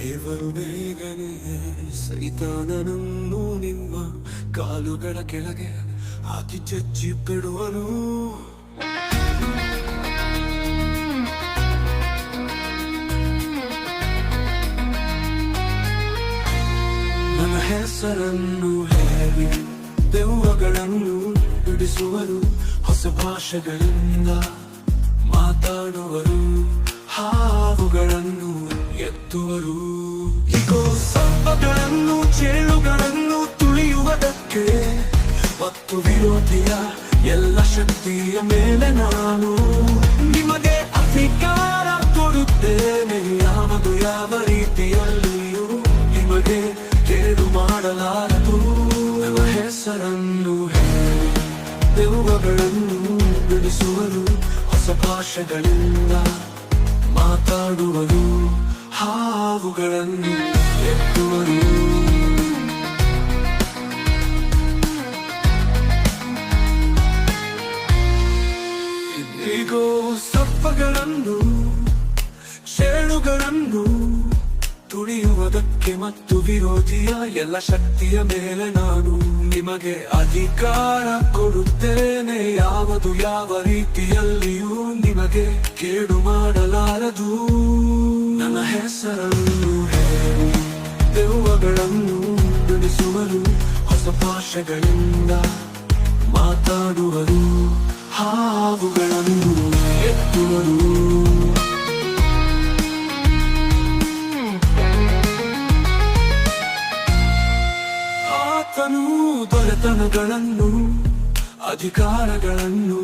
ದೇವರು ಬೇಗನೆ ಸೈತಾನನನ್ನು ನಿಮ್ಮ ಕಾಲುಗಳ ಕೆಳಗೆ ಹಾಕಿ ಚಚ್ಚಿ ಬಿಡುವನು. ನನ್ನ ಹೆಸರನ್ನು ಹೇಳಿ ದೆವ್ವಗಳನ್ನು ಬಿಡಿಸುವರು, ಹೊಸ ಭಾಷೆಗಳಿಂದ ಮಾತಾಡುವರು, ಹಾವುಗಳನ್ನು ಎತ್ತುವರು. ಇಗೋ ಸರ್ಪಗಳನ್ನು ಚೇಳುಗಳನ್ನು ತುಳಿಯುವುದಕ್ಕೆ ಮತ್ತು ವಿರೋಧಿಯ ಎಲ್ಲ ಶಕ್ತಿಯ ಮೇಲೆ ನಾನು ನಿಮಗೆ ಅಧಿಕಾರ ಕೊಡುತ್ತೇನೆ. ಯಾವ ರೀತಿಯಲ್ಲಿಯೂ ನಿಮಗೆ ಕೇಡು ಮಾಡಲಾರದು. ನನ್ನ ಹೆಸರನ್ನು ಹೇಳಿ ದೆವ್ವಗಳನ್ನು ಬಿಡಿಸುವರು, ಹೊಸ ಭಾಷೆಗಳಿಂದ ಮಾತಾಡುವರು, ಹಾವುಗಳನ್ನು ಎತ್ತುವರು. ಇಗೋ ಸರ್ಪಗಳನ್ನು ಚೇಳುಗಳನ್ನು ತುಳಿಯುವುದಕ್ಕೆ ಮತ್ತು ವಿರೋಧಿಯ ಎಲ್ಲ ಶಕ್ತಿಯ ಮೇಲೆ ನಾನು ನಿಮಗೆ ಅಧಿಕಾರ ಕೊಡುತ್ತೇನೆ. ಯಾವ ರೀತಿಯಲ್ಲಿಯೂ ನಿಮಗೆ ಕೇಡು ಮಾಡಲಾರದು. ನನ್ನ ಹೆಸರನ್ನು ಹೇಳಿ ದೆವ್ವಗಳನ್ನು ಬಿಡಿಸುವರು, ಹೊಸ ಭಾಷೆಗಳಿಂದ ಮಾತಾಡುವರು, ಹಾವುಗಳನ್ನು ಎತ್ತುವರು. ಆತನು ದೊರೆತನಗಳನ್ನು ಅಧಿಕಾರಗಳನ್ನು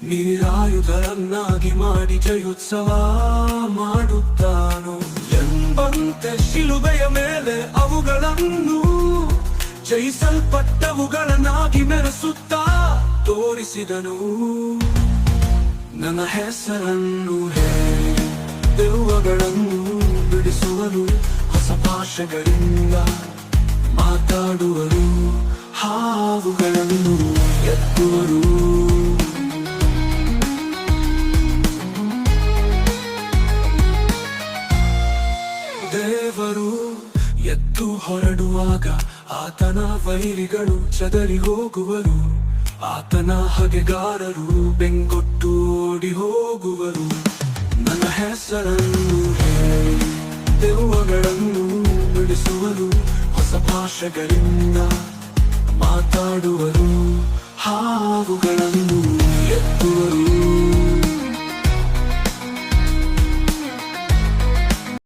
ನೀರಾಯುಧರನ್ನಾಗಿ ಮಾಡಿ ಜಯೋತ್ಸವ ಮಾಡುತ್ತಾನು ಎಂಬಂತೆ ಶಿಲುಬೆಯ ಮೇಲೆ ಅವುಗಳನ್ನು ಜಯಿಸಲ್ಪಟ್ಟವುಗಳನ್ನಾಗಿ ಮೆರೆಸುತ್ತಾ ತೋರಿಸಿದನು. ನನ್ನ ಹೆಸರನ್ನು ಹೇಳಿ ದೆವ್ವಗಳನ್ನು ಬಿಡಿಸುವರು, ಹೊಸ ಭಾಷೆಗಳಿಂದ ಮಾತಾಡುವರು, ಹಾವುಗಳನ್ನು ಎತ್ತುವರು. ದೇವರು ಎದ್ದು ಹೊರಡುವಾಗ ಆತನ ವೈರಿಗಳು ಚದರಿ ಹೋಗುವರು, ಆತನ ಹಗೆಗಾರರು ಬೆಂಗೊಟ್ಟು ಓಡಿ ಹೋಗುವರು. ನನ್ನ ಹೆಸರನ್ನು ಹೇಳಿ ದೆವ್ವಗಳನ್ನು ಬಿಡಿಸುವರು, ಹೊಸ ಭಾಷೆಗಳಿಂದ ಮಾತಾಡುವರು, ಹಾವುಗಳನ್ನು ಎತ್ತುವರು.